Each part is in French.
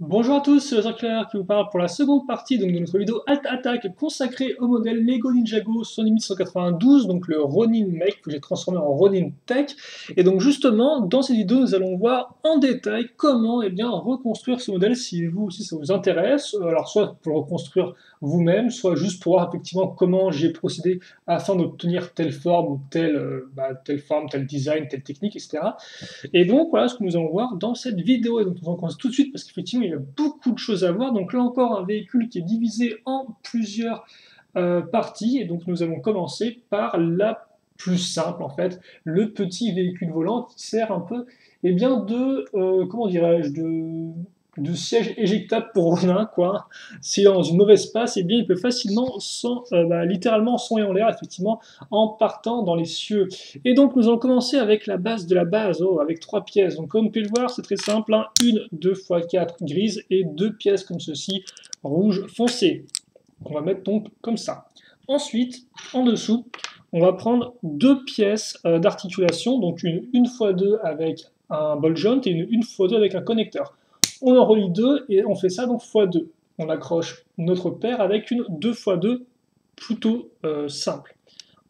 Bonjour à tous, c'est Claire qui vous parle pour la seconde partie donc, de notre vidéo Alt Attack consacrée au modèle Lego Ninjago Son 1192, donc le Ronin Mech que j'ai transformé en Ronin Tech. Et donc justement, dans cette vidéo, nous allons voir en détail comment reconstruire ce modèle si vous aussi ça vous intéresse. Alors soit pour le reconstruire vous-même, soit juste pour voir effectivement comment j'ai procédé afin d'obtenir telle forme ou telle forme, tel design, telle technique, etc. Et donc voilà ce que nous allons voir dans cette vidéo. Et donc on commence tout de suite parce qu'effectivement il y a beaucoup de choses à voir. Donc là encore un véhicule qui est divisé en plusieurs parties. Et donc nous allons commencer par la plus simple en fait, le petit véhicule volant qui sert un peu comment dirais-je, de siège éjectable pour Ronin, quoi. S'il est dans une mauvaise passe, eh bien, il peut facilement, littéralement, songer en l'air, effectivement, en partant dans les cieux. Et donc, nous allons commencer avec la base de la base, avec 3 pièces. Donc, comme vous pouvez le voir, c'est très simple, hein, une 2 x 4 grise et 2 pièces comme ceci, rouge foncé. On va mettre donc comme ça. Ensuite, en dessous, on va prendre 2 pièces d'articulation, donc une 1x2 avec un ball joint et une 1x2 avec un connecteur. On en relie 2 et on fait ça donc x2. On accroche notre paire avec une 2x2 plutôt simple.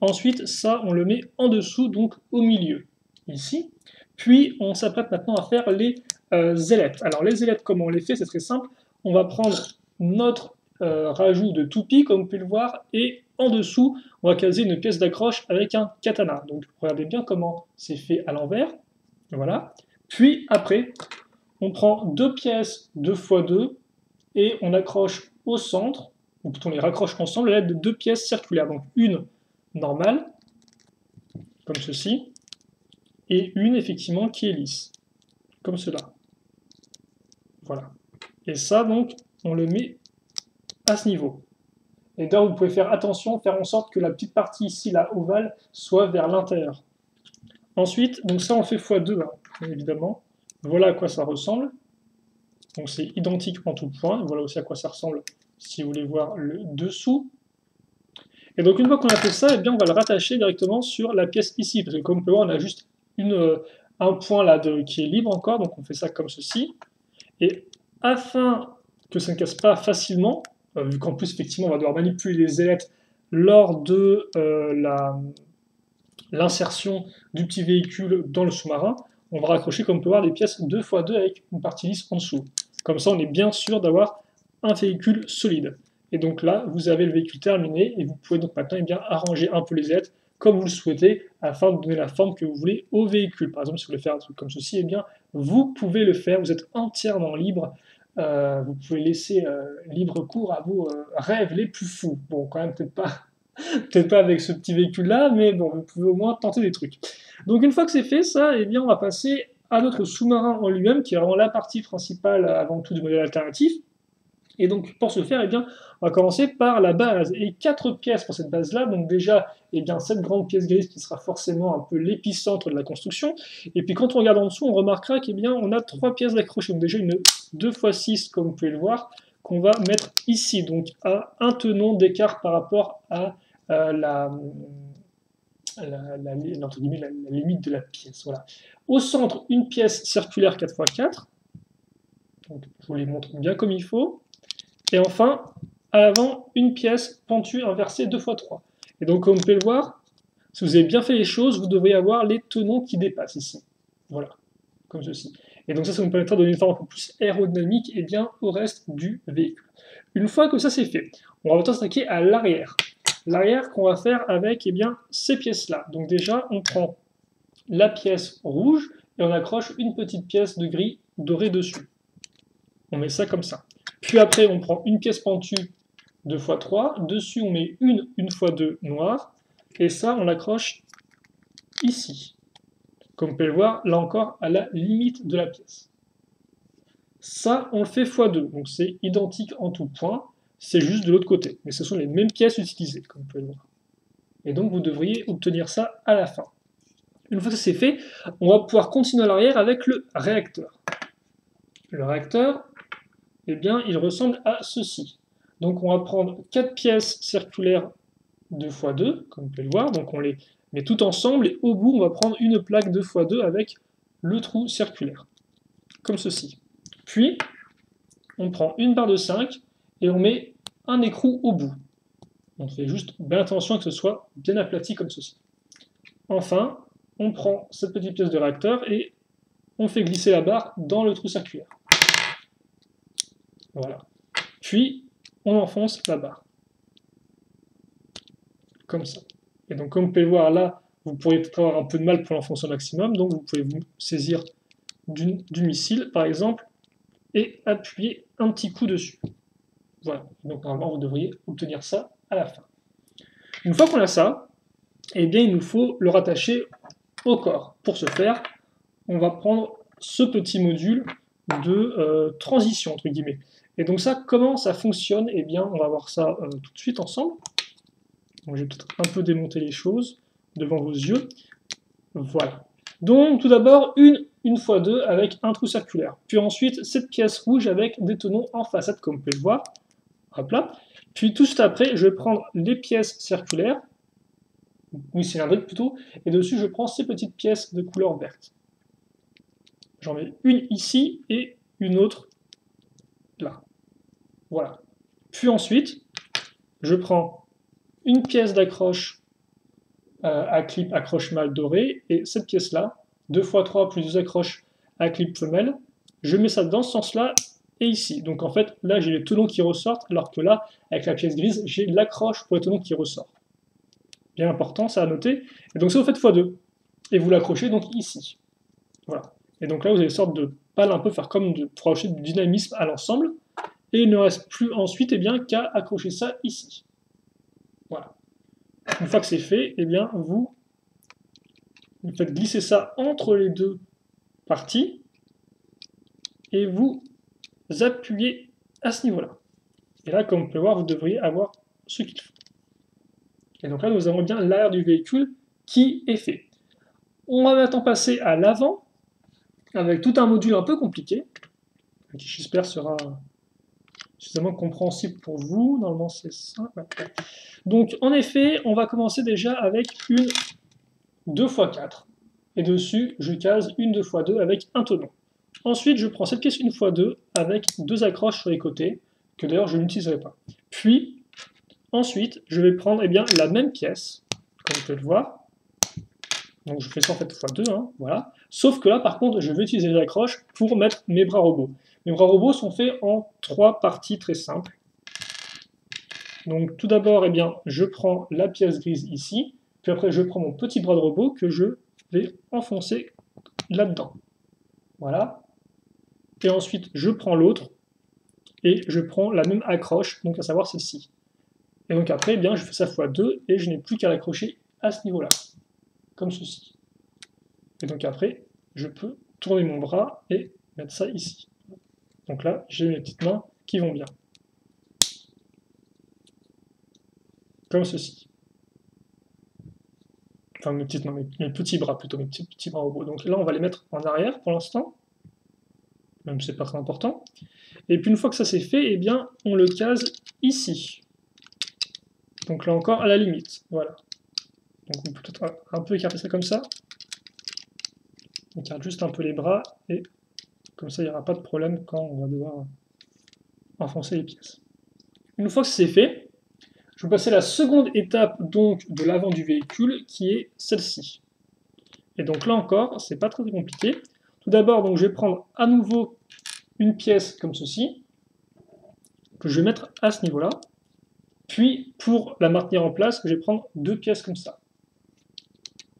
Ensuite, ça, on le met en dessous, donc au milieu, ici. Puis, on s'apprête maintenant à faire les ailettes. Alors, les ailettes, comment on les fait? C'est très simple. On va prendre notre rajout de toupie, comme vous pouvez le voir, et en dessous, on va caser une pièce d'accroche avec un katana. Donc, regardez bien comment c'est fait à l'envers. Voilà. Puis, après, on prend 2 pièces 2x2 et on accroche au centre, ou plutôt on les raccroche ensemble à l'aide de 2 pièces circulaires. Donc, une normale, comme ceci, et une effectivement qui est lisse, comme cela. Voilà. Et ça, donc, on le met à ce niveau. Et d'ailleurs, vous pouvez faire attention, faire en sorte que la petite partie ici, la ovale, soit vers l'intérieur. Ensuite, donc ça, on le fait x2, hein, évidemment. Voilà à quoi ça ressemble. Donc c'est identique en tout point. Voilà aussi à quoi ça ressemble si vous voulez voir le dessous. Et donc une fois qu'on a fait ça, eh bien, on va le rattacher directement sur la pièce ici. Parce que comme vous pouvez voir, on a juste un point là qui est libre encore. Donc on fait ça comme ceci. Et afin que ça ne casse pas facilement, vu qu'en plus effectivement on va devoir manipuler les ailettes lors de l'insertion du petit véhicule dans le sous-marin, on va raccrocher comme on peut voir des pièces 2x2 avec une partie lisse en dessous. Comme ça on est bien sûr d'avoir un véhicule solide. Et donc là vous avez le véhicule terminé et vous pouvez donc maintenant arranger un peu les ailettes comme vous le souhaitez afin de donner la forme que vous voulez au véhicule. Par exemple si vous voulez faire un truc comme ceci, eh bien vous pouvez le faire, vous êtes entièrement libre. Vous pouvez laisser libre cours à vos rêves les plus fous. Bon, quand même, peut-être pas avec ce petit véhicule-là, mais bon, vous pouvez au moins tenter des trucs. Donc une fois que c'est fait, ça, eh bien, on va passer à notre sous-marin en lui-même, qui est vraiment la partie principale avant tout du modèle alternatif. Et donc, pour ce faire, eh bien, on va commencer par la base. Et 4 pièces pour cette base-là. Donc déjà, eh bien, cette grande pièce grise qui sera forcément un peu l'épicentre de la construction. Et puis quand on regarde en dessous, on remarquera qu'on a 3 pièces d'accroché. Donc déjà une 2x6, comme vous pouvez le voir, qu'on va mettre ici. Donc à un tenon d'écart par rapport à la limite de la pièce. Voilà. Au centre, une pièce circulaire 4x4. Donc, je vous les montre bien comme il faut. Et enfin, à l'avant, une pièce pentue inversée 2x3. Et donc, comme vous pouvez le voir, si vous avez bien fait les choses, vous devriez avoir les tenons qui dépassent ici. Voilà, comme ceci. Et donc ça vous permettra de donner une forme un peu plus aérodynamique et bien au reste du véhicule. Une fois que ça c'est fait, on va maintenant s'attaquer à l'arrière. L'arrière qu'on va faire avec ces pièces-là. Donc déjà, on prend la pièce rouge et on accroche une petite pièce de gris doré dessus. On met ça comme ça. Puis après, on prend une pièce pentue 2x3. Dessus, on met une 1x2 noire. Et ça, on l'accroche ici. Comme vous pouvez le voir, là encore, à la limite de la pièce. Ça, on le fait x2. Donc c'est identique en tout point. C'est juste de l'autre côté. Mais ce sont les mêmes pièces utilisées, comme vous pouvez le voir. Et donc, vous devriez obtenir ça à la fin. Une fois que c'est fait, on va pouvoir continuer à l'arrière avec le réacteur. Le réacteur, eh bien, il ressemble à ceci. Donc on va prendre 4 pièces circulaires 2x2, comme vous pouvez le voir, donc on les met tout ensemble, et au bout, on va prendre une plaque 2x2 avec le trou circulaire, comme ceci. Puis, on prend une barre de 5 et on met un écrou au bout. On fait juste bien attention que ce soit bien aplati comme ceci. Enfin, on prend cette petite pièce de réacteur et on fait glisser la barre dans le trou circulaire. Voilà. Puis, on enfonce la barre. Comme ça. Et donc, comme vous pouvez voir là, vous pourriez peut-être avoir un peu de mal pour l'enfoncer au maximum, donc vous pouvez vous saisir du missile, par exemple, et appuyer un petit coup dessus. Voilà. Donc, normalement, vous devriez obtenir ça à la fin. Une fois qu'on a ça, eh bien, il nous faut le rattacher au corps. Pour ce faire, on va prendre ce petit module de transition, entre guillemets. Et donc ça, comment ça fonctionne? Eh bien, on va voir ça tout de suite ensemble. Donc, je vais peut-être un peu démonter les choses devant vos yeux. Voilà. Donc, tout d'abord, une x2 avec un trou circulaire. Puis ensuite, cette pièce rouge avec des tenons en façade, comme vous pouvez le voir. Hop là. Puis tout de suite après, je vais prendre les pièces circulaires, oui, cylindriques plutôt, et dessus, je prends ces petites pièces de couleur verte. J'en mets une ici et une autre là. Voilà. Puis ensuite, je prends une pièce d'accroche à clip accroche mâle doré, et cette pièce-là, 2x3 plus 2 accroches à clip femelle, je mets ça dans ce sens-là et ici. Donc en fait, là j'ai les tenons qui ressortent, alors que là, avec la pièce grise, j'ai l'accroche pour les tenons qui ressortent. Bien important, ça à noter. Et donc ça vous faites x2. Et vous l'accrochez donc ici. Voilà. Et donc là, vous avez une sorte de pale un peu, faire comme pour ajouter du dynamisme à l'ensemble. Et il ne reste plus ensuite eh bien, qu'à accrocher ça ici. Voilà. Une fois que c'est fait, eh bien, vous faites glisser ça entre les deux parties et vous appuyez à ce niveau-là. Et là, comme vous pouvez voir, vous devriez avoir ce qu'il faut. Et donc là, nous avons bien l'arrière du véhicule qui est fait. On va maintenant passer à l'avant, avec tout un module un peu compliqué, qui j'espère sera suffisamment compréhensible pour vous. Normalement, c'est ça. Donc, en effet, on va commencer déjà avec une 2x4. Et dessus, je case une 2x2 avec un tenon. Ensuite, je prends cette pièce 1x2 avec deux accroches sur les côtés, que d'ailleurs je n'utiliserai pas. Puis, ensuite, je vais prendre eh bien, la même pièce, comme vous pouvez le voir. Donc je fais ça en fait x2, hein, voilà. Sauf que là, par contre, je vais utiliser les accroches pour mettre mes bras robots. Mes bras robots sont faits en 3 parties très simples. Donc tout d'abord, eh bien, je prends la pièce grise ici, puis après je prends mon petit bras de robot que je vais enfoncer là-dedans. Voilà. Et ensuite, je prends l'autre, et je prends la même accroche, donc à savoir celle-ci. Et donc après, eh bien, je fais ça x2, et je n'ai plus qu'à l'accrocher à ce niveau-là, comme ceci. Et donc après, je peux tourner mon bras et mettre ça ici. Donc là, j'ai mes petites mains qui vont bien. Comme ceci. Enfin, mes petites mains, mes petits bras plutôt, mes petits bras robots. Donc là, on va les mettre en arrière pour l'instant, même si c'est pas très important. Et puis une fois que ça c'est fait, eh bien, on le case ici. Donc là encore, à la limite. Voilà. Donc on peut peut-être un peu écarter ça comme ça. On écarte juste un peu les bras, et comme ça, il n'y aura pas de problème quand on va devoir enfoncer les pièces. Une fois que c'est fait, je vais passer à la seconde étape donc de l'avant du véhicule, qui est celle-ci. Et donc là encore, c'est pas très compliqué. Tout d'abord, donc je vais prendre à nouveau une pièce comme ceci, que je vais mettre à ce niveau-là. Puis, pour la maintenir en place, je vais prendre deux pièces comme ça.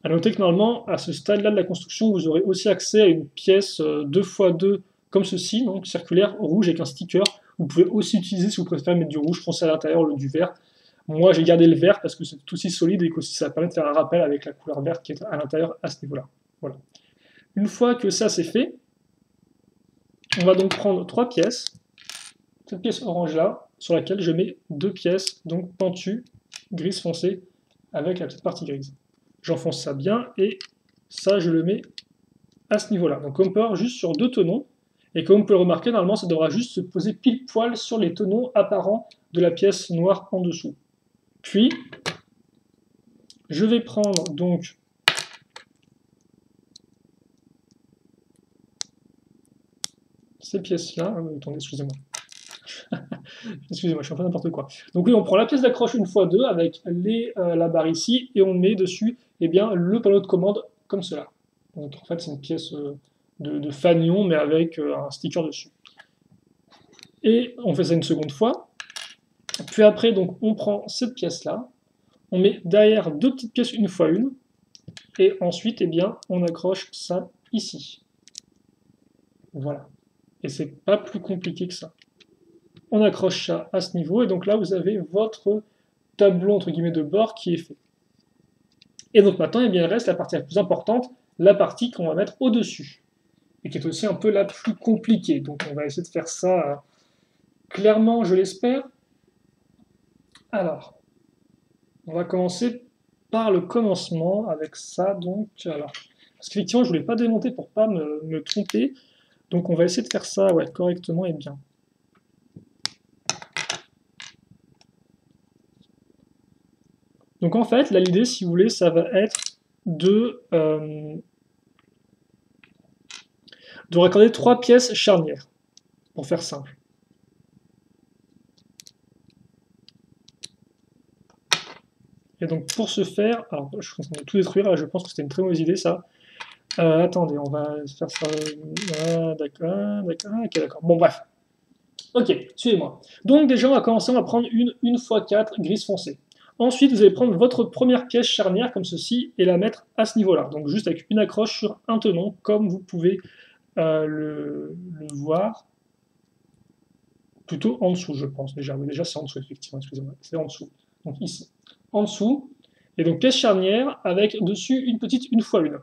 À noter que normalement, à ce stade-là de la construction, vous aurez aussi accès à une pièce 2x2 comme ceci, donc circulaire, rouge avec un sticker. Vous pouvez aussi utiliser, si vous préférez, mettre du rouge foncé à l'intérieur ou du vert. Moi, j'ai gardé le vert parce que c'est tout aussi solide et que ça permet de faire un rappel avec la couleur verte qui est à l'intérieur à ce niveau-là. Voilà. Une fois que ça c'est fait, on va donc prendre trois pièces. Cette pièce orange-là, sur laquelle je mets deux pièces, donc pentues, grise foncé, avec la petite partie grise. J'enfonce ça bien, et ça, je le mets à ce niveau-là. Donc on peut avoir juste sur deux tenons, et comme vous pouvez le remarquer, normalement, ça devra juste se poser pile poil sur les tenons apparents de la pièce noire en dessous. Puis, je vais prendre donc ces pièces-là, attendez, excusez-moi, Excusez-moi, je suis un peu n'importe quoi. Donc oui, on prend la pièce d'accroche une fois deux avec la barre ici, et on met dessus eh bien, le panneau de commande comme cela. Donc en fait, c'est une pièce de fanion, mais avec un sticker dessus. Et on fait ça une seconde fois. Puis après, donc, on prend cette pièce-là, on met derrière deux petites pièces une fois une, et ensuite, eh bien, on accroche ça ici. Voilà. Et c'est pas plus compliqué que ça. On accroche ça à ce niveau, et donc là, vous avez votre tableau, entre guillemets, de bord qui est fait. Et donc maintenant, eh bien, il reste la partie la plus importante, la partie qu'on va mettre au-dessus, et qui est aussi un peu la plus compliquée. Donc on va essayer de faire ça clairement, je l'espère. Alors, on va commencer par le commencement avec ça. Donc, alors, parce qu'effectivement, je voulais pas démonter pour pas me tromper. Donc, on va essayer de faire ça ouais, correctement et bien. Donc, en fait, là, l'idée, si vous voulez, ça va être de raccorder trois pièces charnières, pour faire simple. Et donc, pour ce faire, alors, je suis en train de tout détruire, là, je pense que c'était une très mauvaise idée, ça. Attendez, on va faire ça. D'accord, ok, d'accord. Bon, bref. Ok, suivez-moi. Donc déjà, on va commencer, on va prendre une 1x4 grise foncée. Ensuite, vous allez prendre votre première pièce charnière comme ceci et la mettre à ce niveau-là. Donc juste avec une accroche sur un tenon, comme vous pouvez le voir. Plutôt en dessous, je pense déjà. Oui, déjà, c'est en dessous, effectivement, excusez-moi. C'est en dessous. Donc ici. En dessous. Et donc pièce charnière avec dessus une petite une fois une.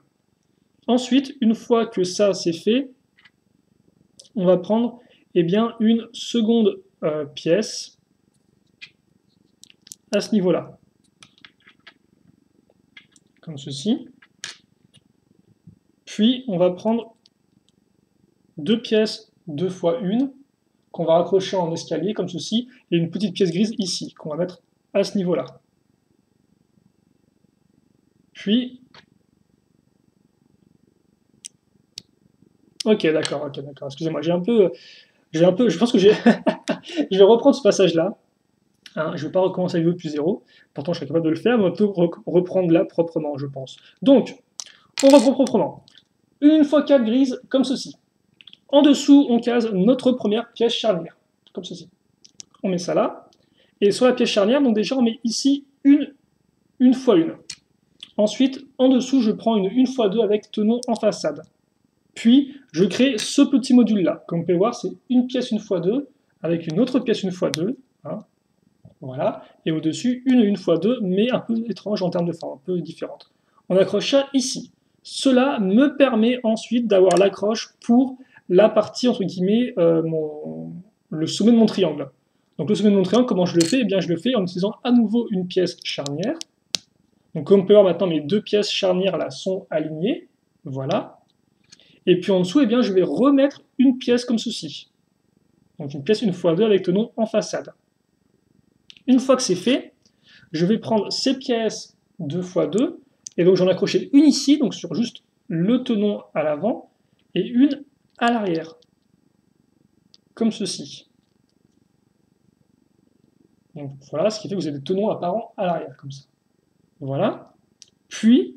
Ensuite, une fois que ça c'est fait, on va prendre eh bien, une seconde pièce à ce niveau-là. Comme ceci. Puis, on va prendre deux pièces 2 fois une qu'on va raccrocher en escalier, comme ceci, et une petite pièce grise ici, qu'on va mettre à ce niveau-là. Puis... Ok, d'accord, excusez-moi, je pense que j'ai... je vais reprendre ce passage-là. Hein, je ne vais pas recommencer avec depuis zéro. Pourtant, je serais capable de le faire, mais on peut reprendre là proprement, je pense. Donc, on reprend proprement. Une fois 4 grises, comme ceci. En dessous, on case notre première pièce charnière, comme ceci. On met ça là. Et sur la pièce charnière, donc déjà, on met ici une fois une. Ensuite, en dessous, je prends une fois deux avec tenon en façade. Puis, je crée ce petit module-là. Comme vous pouvez voir, c'est une pièce une fois deux, avec une autre pièce une fois deux. Hein, voilà. Et au-dessus, une fois deux, mais un peu étrange en termes de forme, un peu différente. On accroche ça ici. Cela me permet ensuite d'avoir l'accroche pour la partie, entre guillemets, le sommet de mon triangle. Donc le sommet de mon triangle, comment je le fais? Eh bien, je le fais en utilisant à nouveau une pièce charnière. Donc comme on peut voir maintenant, mes deux pièces charnières là sont alignées. Voilà. Et puis en dessous, eh bien, je vais remettre une pièce comme ceci. Donc une pièce une fois deux avec tenon en façade. Une fois que c'est fait, je vais prendre ces pièces 2 fois 2, et donc j'en ai accroché une ici, donc sur juste le tenon à l'avant, et une à l'arrière, comme ceci. Donc voilà, ce qui fait que vous avez des tenons apparents à l'arrière, comme ça. Voilà. Puis,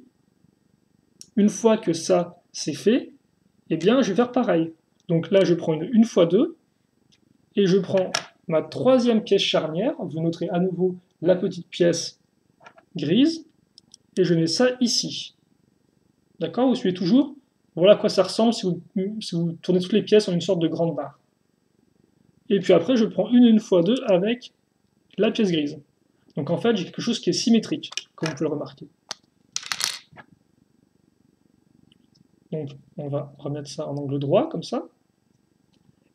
une fois que ça c'est fait, eh bien je vais faire pareil. Donc là, je prends une fois 2, et je prends ma troisième pièce charnière, vous noterez à nouveau la petite pièce grise, et je mets ça ici. D'accord? Vous suivez toujours? Voilà à quoi ça ressemble si vous tournez toutes les pièces en une sorte de grande barre. Et puis après, je prends une fois deux avec la pièce grise. Donc en fait, j'ai quelque chose qui est symétrique, comme vous pouvez le remarquer. Donc on va remettre ça en angle droit, comme ça.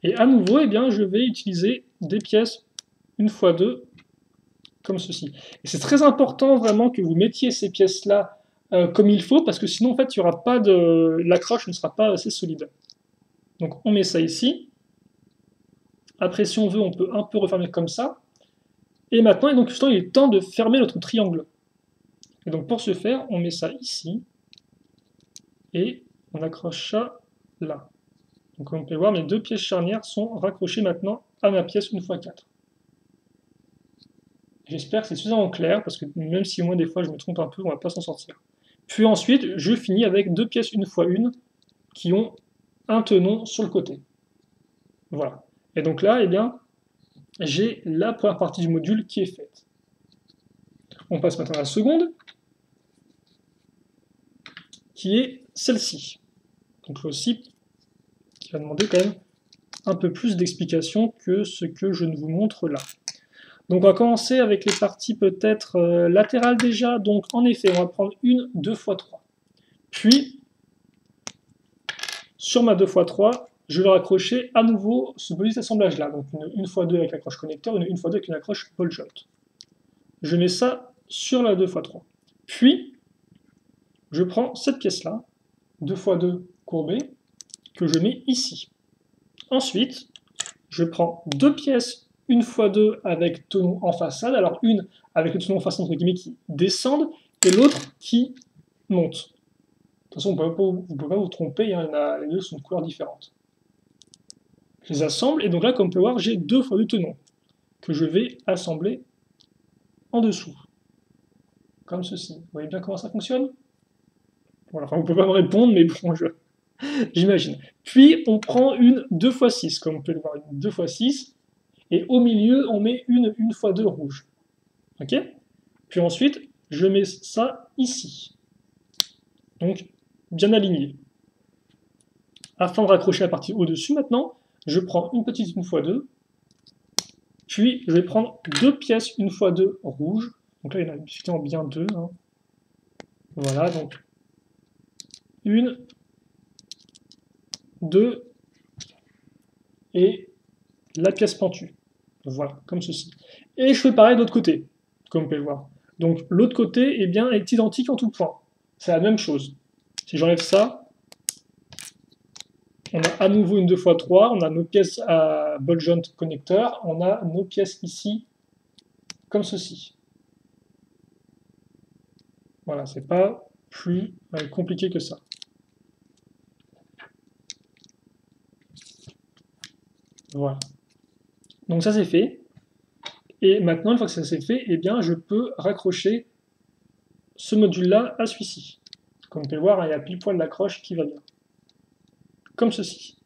Et à nouveau, eh bien, je vais utiliser des pièces une fois deux, comme ceci. Et c'est très important vraiment que vous mettiez ces pièces-là comme il faut, parce que sinon, en fait, il y aura pas de... l'accroche ne sera pas assez solide. Donc on met ça ici. Après, si on veut, on peut un peu refermer comme ça. Et maintenant, il est temps de fermer notre triangle. Et donc pour ce faire, on met ça ici. Et on accroche ça là. Donc comme on peut voir, mes deux pièces charnières sont raccrochées maintenant à ma pièce 1x4. J'espère que c'est suffisamment clair, parce que même si moi des fois je me trompe un peu, on va pas s'en sortir. Puis ensuite, je finis avec deux pièces une fois une qui ont un tenon sur le côté. Voilà. Et donc là, eh bien, j'ai la première partie du module qui est faite. On passe maintenant à la seconde, qui est celle-ci. Donc là aussi, qui va demander quand même un peu plus d'explication que ce que je ne vous montre là. Donc on va commencer avec les parties peut-être latérales déjà. Donc en effet, on va prendre une 2x3. Puis, sur ma 2x3, je vais raccrocher à nouveau ce petit assemblage-là. Donc une 1x2 avec l'accroche connecteur, une 1x2 avec une accroche ball joint. Je mets ça sur la 2x3. Puis, je prends cette pièce-là, 2x2 courbée, que je mets ici. Ensuite, je prends deux pièces 1x2 avec tenon en façade, alors une avec le tenon en façade entre guillemets qui descendent, et l'autre qui monte. De toute façon, vous ne pouvez pas vous tromper, hein, les deux sont de couleurs différentes. Je les assemble, et donc là, comme on peut voir, j'ai deux fois deux tenons, que je vais assembler en dessous. Comme ceci. Vous voyez bien comment ça fonctionne? Voilà, enfin, vous ne pouvez pas me répondre, mais bon, j'imagine. Puis, on prend une 2x6, comme on peut le voir, une 2x6, et au milieu, on met une 1x2 rouge. Ok? Puis ensuite, je mets ça ici. Donc, bien aligné. Afin de raccrocher la partie au-dessus, maintenant, je prends une petite 1x2, puis je vais prendre deux pièces 1x2 rouges. Donc là, il y en a effectivement bien deux. Hein. Voilà, donc une, deux, et la pièce pentue. Voilà, comme ceci. Et je fais pareil de l'autre côté, comme vous pouvez le voir. Donc l'autre côté eh bien, est identique en tout point. C'est la même chose. Si j'enlève ça, on a à nouveau une 2x3, on a nos pièces à ball joint connecteur, on a nos pièces ici, comme ceci. Voilà, c'est pas plus compliqué que ça. Voilà. Donc ça c'est fait. Et maintenant, une fois que ça c'est fait, eh bien, je peux raccrocher ce module-là à celui-ci. Comme vous pouvez le voir, il y a pile poil l'accroche qui va bien. Comme ceci.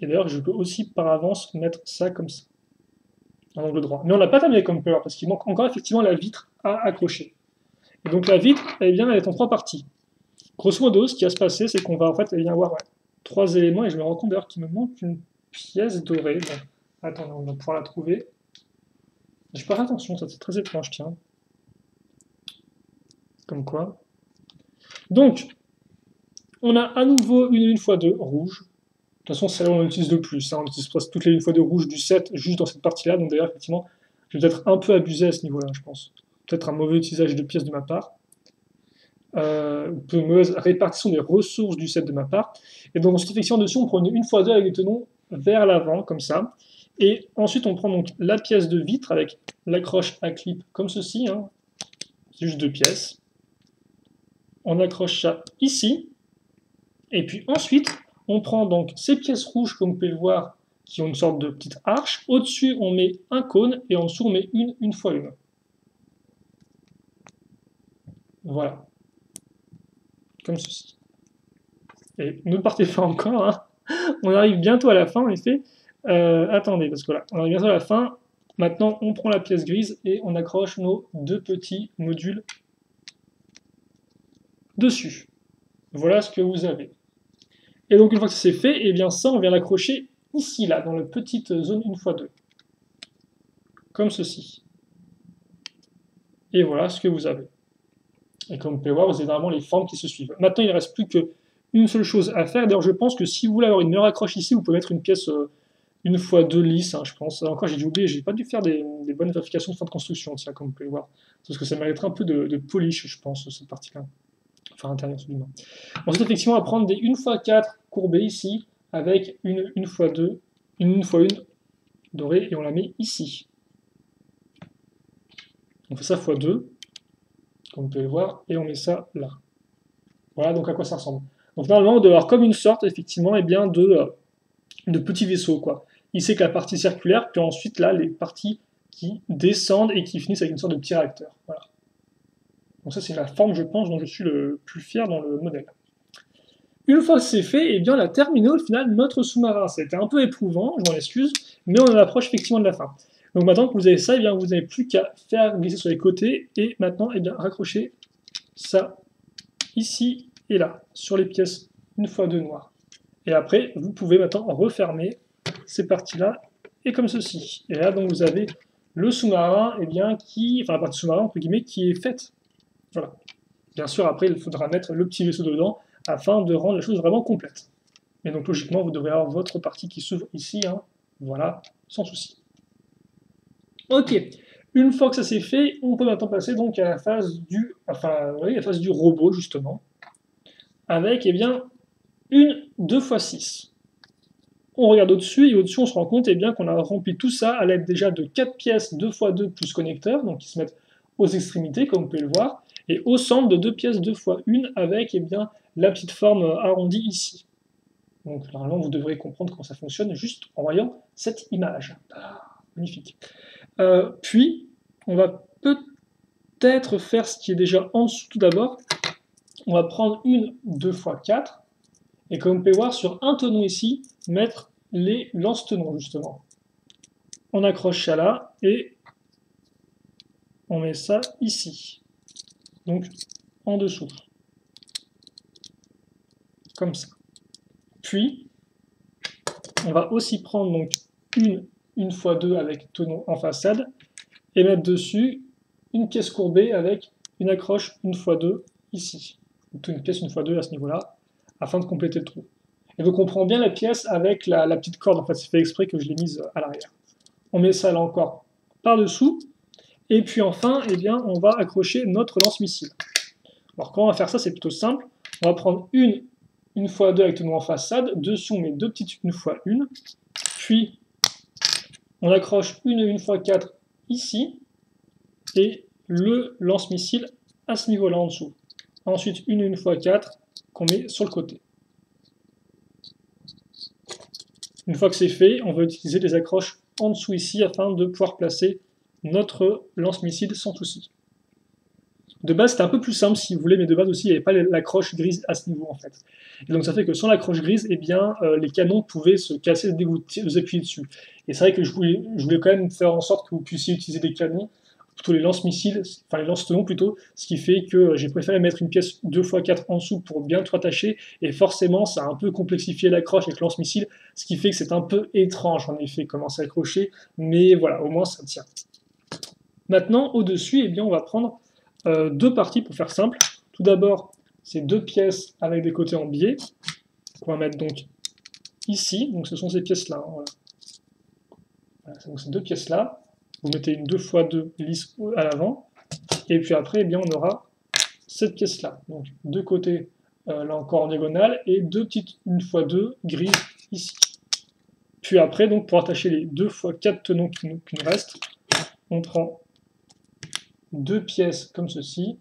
Et d'ailleurs, je peux aussi par avance mettre ça comme ça, en angle droit. Mais on n'a pas terminé comme peur, parce qu'il manque encore effectivement la vitre à accrocher. Et donc la vitre, eh bien, elle est en trois parties. Grosso modo, ce qui va se passer, c'est qu'on va en fait avoir trois éléments, et je me rends compte d'ailleurs qu'il me manque une pièce dorée. Bon, attendez, on va pouvoir la trouver. Je peux faire attention, ça c'est très étrange, tiens. Comme quoi. Donc, on a à nouveau une 1x2 rouge. De toute façon, celle-là, on l'utilise de plus. Hein. On utilise presque toutes les 1x2 rouges du set juste dans cette partie-là. Donc d'ailleurs, effectivement, je vais peut-être un peu abuser à ce niveau-là, je pense. Peut-être un mauvais utilisage de pièces de ma part. Une mauvaise répartition des ressources du set de ma part. Et donc, ensuite, effectivement, dessus, on prend une 1x2 avec les tenons vers l'avant, comme ça. Et ensuite, on prend donc la pièce de vitre avec l'accroche à clip, comme ceci. Hein. C'est juste deux pièces. On accroche ça ici. Et puis ensuite, on prend donc ces pièces rouges, comme vous pouvez le voir, qui ont une sorte de petite arche. Au-dessus, on met un cône, et en dessous, on met une fois une. Voilà. Comme ceci. Et ne partez pas encore, hein. On arrive bientôt à la fin, en effet. Attendez, parce que là, on arrive bientôt à la fin. Maintenant, on prend la pièce grise et on accroche nos deux petits modules dessus. Voilà ce que vous avez. Et donc, une fois que c'est fait, et bien ça, on vient l'accrocher ici, là, dans la petite zone 1x2. Comme ceci. Et voilà ce que vous avez. Et comme vous pouvez voir, vous avez vraiment les formes qui se suivent. Maintenant, il ne reste plus qu'une seule chose à faire. D'ailleurs, je pense que si vous voulez avoir une meilleure accroche ici, vous pouvez mettre une pièce 1x2 lisse, hein, je pense. Encore, j'ai dû oublier, j'ai pas dû faire des bonnes vérifications de fin de construction, ça, comme vous pouvez voir. Parce que ça mériterait un peu de polish, je pense, cette partie-là. Enfin, intérieur, absolument. Ensuite, effectivement, on va prendre des 1x4 courbées ici, avec une 1x2, une 1x1 dorée, et on la met ici. On fait ça x2, comme vous pouvez le voir, et on met ça là. Voilà donc à quoi ça ressemble. Donc normalement, on doit avoir comme une sorte, effectivement, eh bien, de petits vaisseaux, quoi. Ici, que la partie circulaire, puis ensuite, là, les parties qui descendent et qui finissent avec une sorte de petit réacteur. Voilà. Donc ça, c'est la forme, je pense, dont je suis le plus fier dans le modèle. Une fois que c'est fait, eh bien, on a terminé au final notre sous-marin. C'était un peu éprouvant, je m'en excuse, mais on approche effectivement de la fin. Donc maintenant que vous avez ça, eh bien, vous n'avez plus qu'à faire glisser sur les côtés et maintenant, eh bien, raccrocher ça ici et là, sur les pièces une fois deux noires. Et après, vous pouvez maintenant refermer ces parties-là et comme ceci. Et là, donc, vous avez le sous-marin, eh bien, enfin la partie sous-marin, entre guillemets, qui est faite. Voilà. Bien sûr, après, il faudra mettre le petit vaisseau dedans afin de rendre la chose vraiment complète. Et donc, logiquement, vous devrez avoir votre partie qui s'ouvre ici, hein. Voilà, sans souci. Ok, une fois que ça c'est fait, on peut maintenant passer donc à la phase la phase du robot, justement, avec, eh bien, une 2x6. On regarde au-dessus, et au-dessus, on se rend compte eh bien, qu'on a rempli tout ça à l'aide déjà de 4 pièces 2x2 plus connecteurs, donc qui se mettent aux extrémités, comme vous pouvez le voir, et au centre de 2 pièces 2x1 avec eh bien, la petite forme arrondie ici. Donc normalement, vous devrez comprendre comment ça fonctionne juste en voyant cette image. Ah, magnifique. Puis, on va peut-être faire ce qui est déjà en dessous tout d'abord. On va prendre une 2x4, et comme vous pouvez voir, sur un tenon ici, mettre les lance-tenons, justement. On accroche ça là, et on met ça ici. Donc, en dessous. Comme ça. Puis, on va aussi prendre donc une 1x2 avec tenon en façade, et mettre dessus une pièce courbée avec une accroche 1x2 ici. Donc une pièce 1x2 à ce niveau-là, afin de compléter le trou. Et donc on prend bien la pièce avec la petite corde, en fait c'est fait exprès que je l'ai mise à l'arrière. On met ça là encore par-dessous, et puis enfin, eh bien, on va accrocher notre lance-missile. Alors quand on va faire ça, c'est plutôt simple. On va prendre une 1x2 avec tenon en façade, dessus on met deux petites 1x1, puis on accroche une 1x4 ici, et le lance-missile à ce niveau-là en dessous. Ensuite, une 1x4 qu'on met sur le côté. Une fois que c'est fait, on va utiliser les accroches en dessous ici afin de pouvoir placer notre lance-missile sans souci. De base, c'était un peu plus simple si vous voulez, mais de base aussi, il n'y avait pas l'accroche grise à ce niveau en fait. Et donc ça fait que sans l'accroche grise, eh bien, les canons pouvaient se casser dès que vous appuyez dessus. Et c'est vrai que je voulais quand même faire en sorte que vous puissiez utiliser des canons, plutôt les lance-missiles, enfin les lance-tenons plutôt, ce qui fait que j'ai préféré mettre une pièce 2x4 en dessous pour bien tout attacher, et forcément ça a un peu complexifié l'accroche avec le lance-missile, ce qui fait que c'est un peu étrange en effet comment s'accrocher, mais voilà, au moins ça tient. Maintenant, au-dessus, eh bien, on va prendre deux parties pour faire simple. Tout d'abord, ces deux pièces avec des côtés en biais, qu'on va mettre donc ici, donc ce sont ces pièces-là, hein, voilà, donc ces deux pièces-là, vous mettez une 2x2 lisse à l'avant, et puis après, eh bien, on aura cette pièce-là, donc deux côtés, là encore en diagonale, et deux petites 1x2 grises ici. Puis après, donc, pour attacher les 2x4 tenons qui nous restent, on prend deux pièces comme ceci,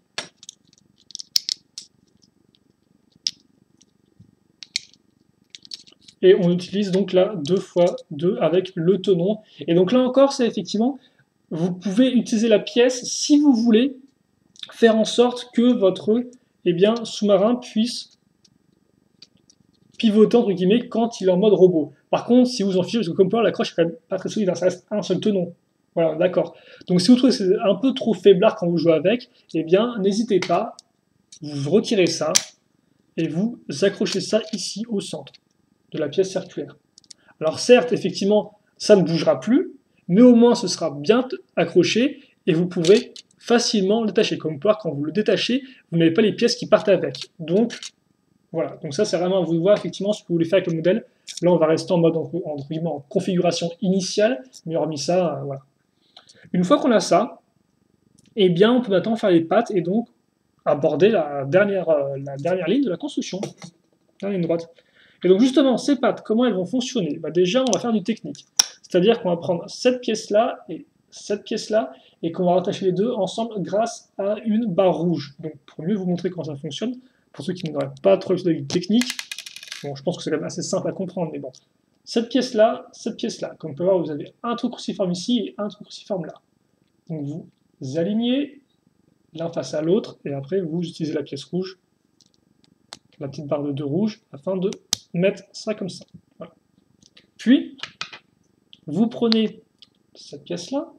et on utilise donc là 2x2 avec le tenon. Et donc là encore, c'est effectivement, vous pouvez utiliser la pièce si vous voulez faire en sorte que votre sous-marin puisse pivoter entre guillemets quand il est en mode robot. Par contre, si vous en fichez, parce que comme pour l'accroche est quand même pas très solide, ça reste un seul tenon. Voilà, d'accord. Donc si vous trouvez que c'est un peu trop faiblard quand vous jouez avec, eh bien n'hésitez pas, vous retirez ça et vous accrochez ça ici au centre de la pièce circulaire. Alors certes, effectivement, ça ne bougera plus, mais au moins ce sera bien accroché et vous pourrez facilement le détacher. Comme voir, quand vous le détachez, vous n'avez pas les pièces qui partent avec. Donc voilà, donc ça c'est vraiment à vous de voir effectivement ce que vous voulez faire avec le modèle. Là on va rester en mode en configuration initiale, mais hormis ça, voilà. Une fois qu'on a ça, eh bien on peut maintenant faire les pattes et donc aborder la dernière ligne de la construction, la ligne droite. Et donc justement, ces pattes, comment elles vont fonctionner? Déjà, on va faire du technique. C'est-à-dire qu'on va prendre cette pièce-là et cette pièce-là, et qu'on va rattacher les deux ensemble grâce à une barre rouge. Donc pour mieux vous montrer comment ça fonctionne, pour ceux qui n'auraient pas trop l'habitude de technique, bon, je pense que c'est quand même assez simple à comprendre, mais bon, cette pièce-là, cette pièce-là. Comme on peut voir, vous avez un trou cruciforme ici et un trou cruciforme là. Donc vous alignez l'un face à l'autre, et après vous utilisez la pièce rouge, la petite barre de 2 rouge, afin de mettre ça comme ça. Voilà. Puis, vous prenez cette pièce-là,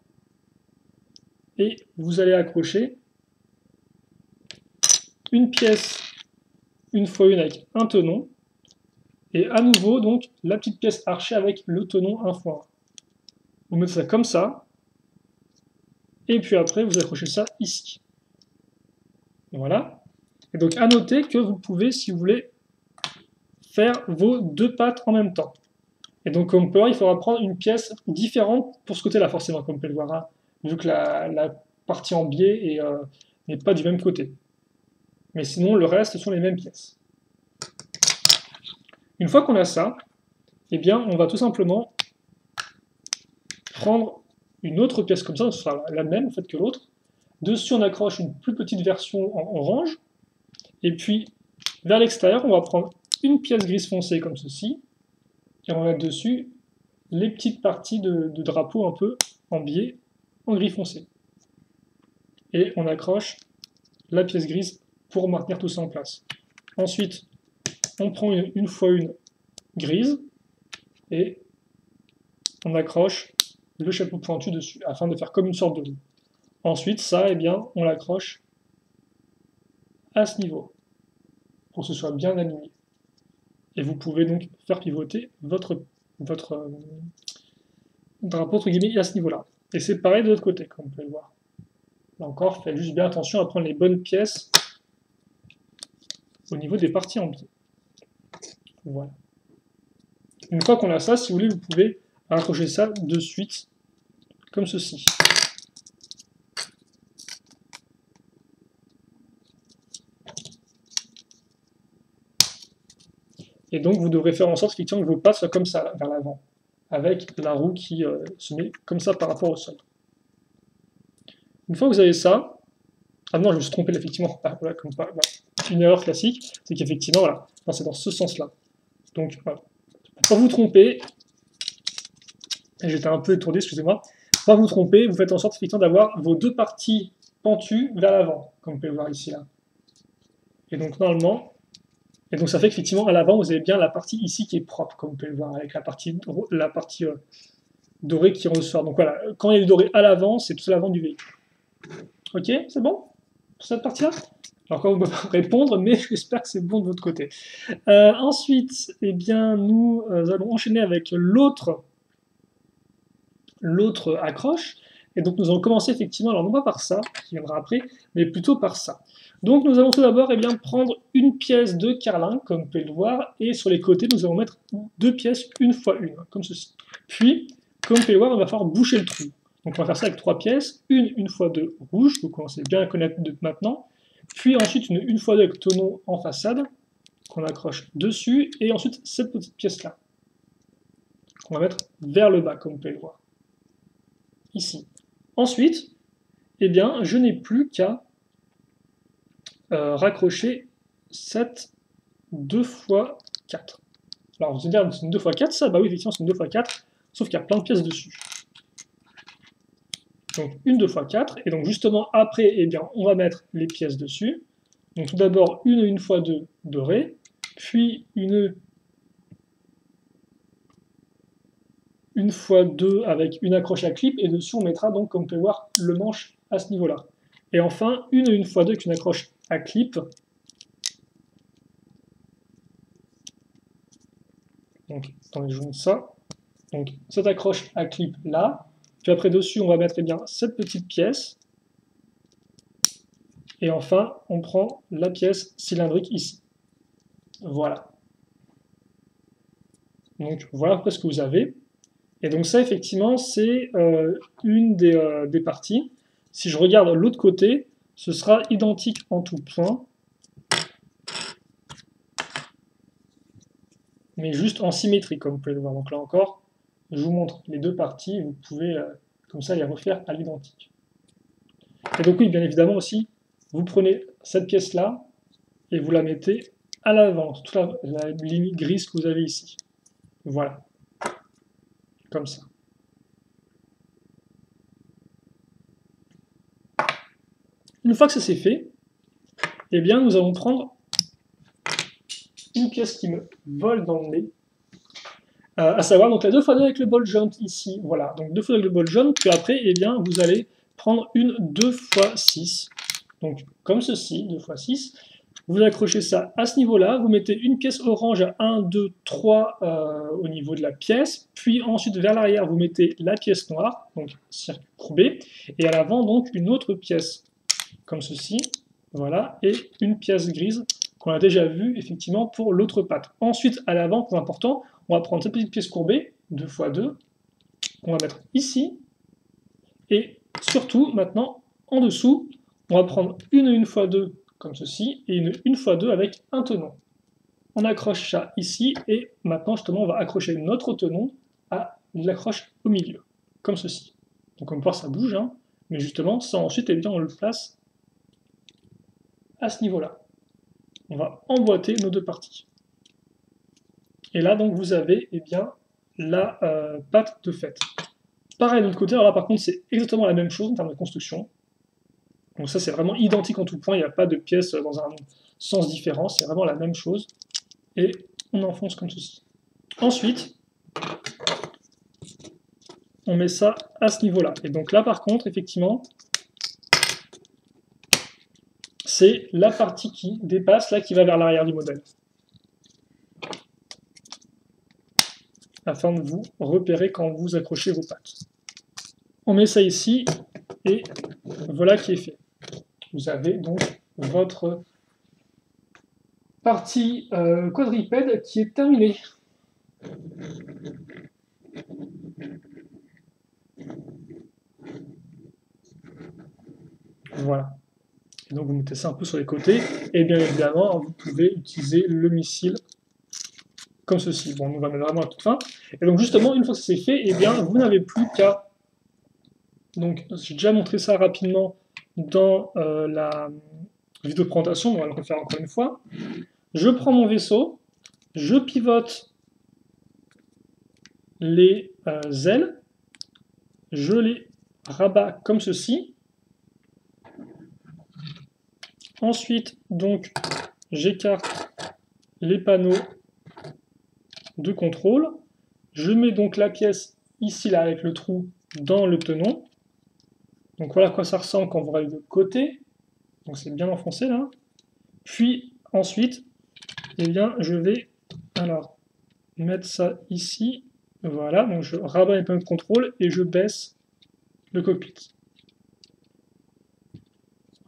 et vous allez accrocher une pièce, une fois une avec un tenon, et à nouveau, donc, la petite pièce archée avec le tenon 1 fois 1. Vous mettez ça comme ça, et puis après, vous accrochez ça ici. Voilà. Et donc, à noter que vous pouvez, si vous voulez, faire vos 2 pattes en même temps. Et donc, comme on peut voir, il faudra prendre une pièce différente pour ce côté-là, forcément, comme vous pouvez le voir, hein, vu que la partie en biais n'est pas du même côté. Mais sinon, le reste, ce sont les mêmes pièces. Une fois qu'on a ça, eh bien, on va tout simplement prendre une autre pièce comme ça, ce sera la même en fait que l'autre. Dessus, on accroche une plus petite version en orange. Et puis, vers l'extérieur, on va prendre une pièce grise foncée comme ceci. Et on va mettre dessus les petites parties de drapeau un peu en biais, en gris foncé. Et on accroche la pièce grise pour maintenir tout ça en place. Ensuite, on prend une fois une grise et on accroche le chapeau pointu dessus, afin de faire comme une sorte de roue. Ensuite, ça, eh bien, on l'accroche à ce niveau, pour que ce soit bien aligné. Et vous pouvez donc faire pivoter votre drapeau, entre guillemets, à ce niveau-là. Et c'est pareil de l'autre côté, comme vous pouvez le voir. Là encore, faites juste bien attention à prendre les bonnes pièces au niveau des parties en biais. Voilà. Une fois qu'on a ça, si vous voulez, vous pouvez accrocher ça de suite, comme ceci. Et donc, vous devrez faire en sorte que vos pattes soient comme ça, là, vers l'avant, avec la roue qui se met comme ça par rapport au sol. Une fois que vous avez ça, ah non, je me suis trompé, effectivement, voilà, comme pas, voilà. Une erreur classique, c'est qu'effectivement, voilà, c'est dans ce sens-là. Donc, voilà. Pour ne pas vous tromper, j'étais un peu étourdi, excusez-moi, pour ne pas vous tromper, vous faites en sorte, effectivement, d'avoir vos 2 parties pentues vers l'avant, comme vous pouvez le voir ici, là. Et donc, normalement, et donc ça fait qu'effectivement, à l'avant, vous avez bien la partie ici qui est propre, comme vous pouvez le voir, avec la partie dorée qui ressort. Donc voilà, quand il y a du doré à l'avant, c'est tout l'avant du véhicule. Ok, c'est bon pour cette partie-là? Alors quand vous pouvez pas répondre, mais j'espère que c'est bon de votre côté. Ensuite, eh bien, nous allons enchaîner avec l'autre accroche. Et donc nous allons commencer effectivement, alors non pas par ça, qui viendra après, mais plutôt par ça. Donc nous allons tout d'abord prendre une pièce de carlin, comme vous pouvez le voir, et sur les côtés, nous allons mettre 2 pièces une fois une, comme ceci. Puis, comme vous pouvez le voir, il va falloir boucher le trou. Donc on va faire ça avec 3 pièces, une fois 2 rouge, vous commencez bien à connaître maintenant, puis ensuite une fois 2 avec tenon en façade, qu'on accroche dessus, et ensuite cette petite pièce-là, qu'on va mettre vers le bas, comme vous pouvez le voir, ici. Ensuite, eh bien, je n'ai plus qu'à raccrocher cette 2 x 4. Alors vous allez dire, c'est une 2 x 4 ça? Bah oui, effectivement, c'est une 2 x 4, sauf qu'il y a plein de pièces dessus. Donc une 2 x 4, et donc justement après, eh bien, on va mettre les pièces dessus. Donc tout d'abord une x 2 dorée, puis une x 2 avec une accroche à clip, et dessus on mettra donc, comme vous pouvez voir, le manche à ce niveau-là. Et enfin, une x 2 avec une accroche à clip. Donc, attendez, je vous montre ça. Donc, cette accroche à clip là. Puis après, dessus, on va mettre bien cette petite pièce. Et enfin, on prend la pièce cylindrique ici. Voilà. Donc, voilà ce que vous avez. Et donc ça, effectivement, c'est une des parties. Si je regarde l'autre côté, ce sera identique en tout point, mais juste en symétrie, comme vous pouvez le voir. Donc là encore, je vous montre les 2 parties, et vous pouvez comme ça les refaire à l'identique. Et donc oui, bien évidemment aussi, vous prenez cette pièce-là, et vous la mettez à l'avant, toute la ligne grise que vous avez ici. Voilà. comme ça. Une fois que ça c'est fait, eh bien nous allons prendre une pièce qui me vole dans le nez, à savoir donc la 2x2 avec le ball joint ici, voilà, donc 2 fois avec le ball joint, puis après, eh bien, vous allez prendre une 2x6, donc comme ceci, 2x6, vous accrochez ça à ce niveau-là, vous mettez une pièce orange à 1, 2, 3 au niveau de la pièce, puis ensuite vers l'arrière, vous mettez la pièce noire, donc circuit courbé, et à l'avant, donc une autre pièce, comme ceci, voilà, et une pièce grise qu'on a déjà vue effectivement pour l'autre patte. Ensuite, à l'avant, plus important, on va prendre cette petite pièce courbée, 2x2, qu'on va mettre ici, et surtout, maintenant, en dessous, on va prendre une 1x2 comme ceci, et une 1x2 avec un tenon. On accroche ça ici, et maintenant, justement, on va accrocher notre tenon à l'accroche au milieu, comme ceci. Donc, on peut voir, ça bouge, hein, mais justement, ça ensuite, eh bien, on le place à ce niveau-là. On va emboîter nos deux parties. Et là, donc, vous avez eh bien, la patte de fait. Pareil de l'autre côté, alors là, par contre, c'est exactement la même chose en termes de construction. Donc ça, c'est vraiment identique en tout point, il n'y a pas de pièce dans un sens différent, c'est vraiment la même chose. Et on enfonce comme ceci. Ensuite, on met ça à ce niveau-là. Et donc là, par contre, effectivement, c'est la partie qui dépasse, là, qui va vers l'arrière du modèle. Afin de vous repérer quand vous accrochez vos pattes. On met ça ici, et voilà qui est fait. Vous avez donc votre partie quadripède qui est terminée. Voilà. Et donc vous mettez ça un peu sur les côtés, et bien évidemment, vous pouvez utiliser le missile comme ceci. Bon, on va mettre vraiment à toute fin. Et donc justement, une fois que c'est fait, eh bien, vous n'avez plus qu'à... Donc, j'ai déjà montré ça rapidement dans la vidéo de présentation, on va le refaire encore une fois. Je prends mon vaisseau, je pivote les ailes, je les rabats comme ceci. Ensuite, donc, j'écarte les panneaux de contrôle. Je mets donc la pièce ici, là, avec le trou dans le tenon. Donc voilà à quoi ça ressemble quand vous regardez de côté. Donc c'est bien enfoncé là. Puis ensuite, eh bien, je vais alors mettre ça ici. Voilà, donc je rabats les panneaux de contrôle et je baisse le cockpit.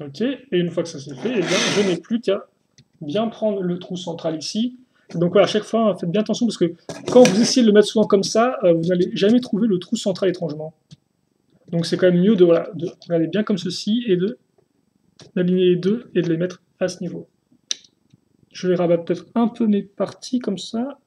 Ok, et une fois que ça c'est fait, eh bien, je n'ai plus qu'à bien prendre le trou central ici. Donc voilà, à chaque fois, faites bien attention parce que quand vous essayez de le mettre souvent comme ça, vous n'allez jamais trouver le trou central étrangement. Donc c'est quand même mieux de regarder bien comme ceci et d'aligner les deux et de les mettre à ce niveau. Je vais rabattre peut-être un peu mes parties comme ça.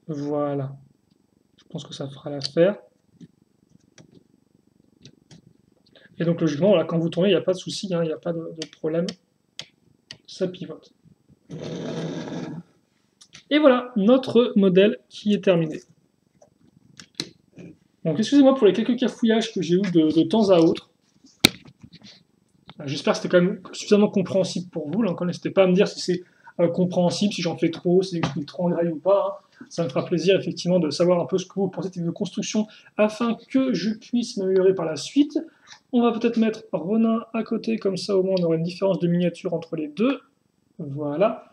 Voilà. Je pense que ça fera l'affaire. Et donc logiquement, voilà, quand vous tournez, il n'y a pas de souci, hein, il n'y a pas de problème. Ça pivote. Et voilà, notre modèle qui est terminé. Donc excusez-moi pour les quelques cafouillages que j'ai eu de temps à autre. J'espère que c'était quand même suffisamment compréhensible pour vous. Là, encore, n'hésitez pas à me dire si c'est compréhensible, si j'en fais trop, si j'explique trop en détail ou pas. Hein. Ça me fera plaisir effectivement de savoir un peu ce que vous pensez de construction afin que je puisse m'améliorer par la suite. On va peut-être mettre Ronin à côté, comme ça au moins on aura une différence de miniature entre les deux. Voilà.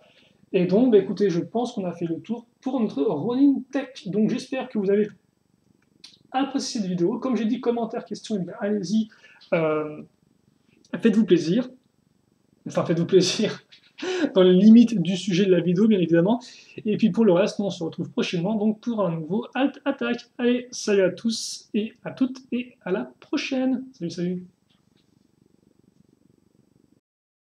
Et donc, bah, écoutez, je pense qu'on a fait le tour pour notre Ronin Tech. Donc j'espère que vous avez apprécié cette vidéo. Comme j'ai dit, commentaires, questions, eh allez-y. Faites-vous plaisir. Enfin, faites-vous plaisir dans les limites du sujet de la vidéo, bien évidemment. Et puis pour le reste, on se retrouve prochainement donc pour un nouveau Alt Attack. Allez, salut à tous et à toutes et à la prochaine. Salut, salut.